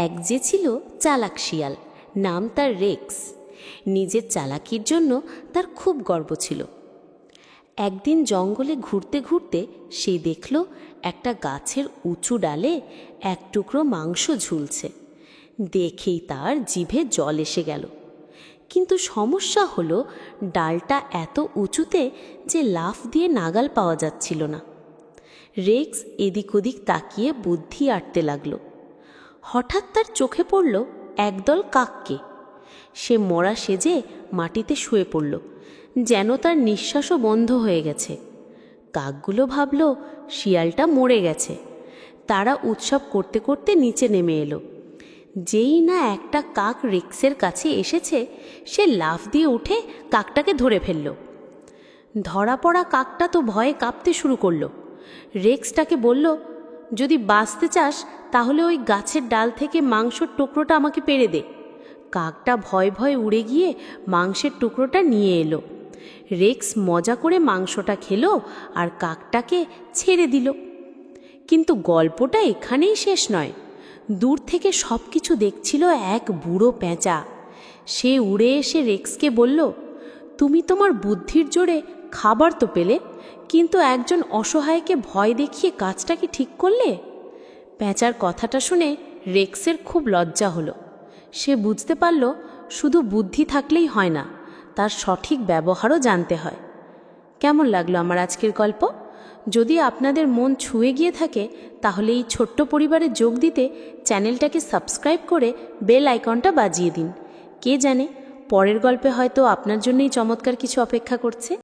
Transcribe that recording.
এক যে ছিল চালাক শিয়াল, নাম তার রেক্স। নিজের চালাকির জন্য তার খুব গর্ব ছিল। একদিন জঙ্গলে ঘুরতে ঘুরতে সে দেখল একটা গাছের উঁচু ডালে এক টুকরো মাংস ঝুলছে। দেখেই তার জিভে জল এসে গেল। কিন্তু সমস্যা হলো ডালটা এত উঁচুতে যে লাফ দিয়ে নাগাল পাওয়া যাচ্ছিল না। রেক্স এদিক ওদিক তাকিয়ে বুদ্ধি আটতে লাগলো। হঠাৎ তার চোখে পড়ল একদল কাককে। সে মরা সেজে মাটিতে শুয়ে পড়ল, যেন তার নিঃশ্বাসও বন্ধ হয়ে গেছে। কাকগুলো ভাবল শিয়ালটা মরে গেছে। তারা উৎসব করতে করতে নিচে নেমে এলো। যেই না একটা কাক রেক্সের কাছে এসেছে, সে লাফ দিয়ে উঠে কাকটাকে ধরে ফেলল। ধরা পড়া কাকটা তো ভয়ে কাঁপতে শুরু করলো। রেক্স তাকে বলল, যদি বাঁচতে চাস তাহলে ওই গাছের ডাল থেকে মাংসের টুকরোটা আমাকে পেড়ে দে। কাকটা ভয়ে ভয়ে উড়ে গিয়ে মাংসের টুকরোটা নিয়ে এলো। রেক্স মজা করে মাংসটা খেলো আর কাকটাকে ছেড়ে দিল। কিন্তু গল্পটা এখানেই শেষ নয়। দূর থেকে সব কিছু দেখছিল এক বুড়ো পেঁচা। সে উড়ে এসে রেক্সকে বলল, তুমি তোমার বুদ্ধির জোরে খাবার তো পেলে, কিন্তু একজন অসহায়কে ভয় দেখিয়ে কাজটা কি ঠিক করলে? পেঁচার কথাটা শুনে রেক্সের খুব লজ্জা হলো। সে বুঝতে পারল শুধু বুদ্ধি থাকলেই হয় না, তার সঠিক ব্যবহারও জানতে হয়। কেমন লাগলো আমার আজকের গল্প? যদি আপনাদের মন ছুঁয়ে গিয়ে থাকে তাহলে এই ছোট্ট পরিবারে যোগ দিতে চ্যানেলটাকে সাবস্ক্রাইব করে বেল আইকনটা বাজিয়ে দিন। কে জানে, পরের গল্পে হয়তো আপনার জন্যই চমৎকার কিছু অপেক্ষা করছে।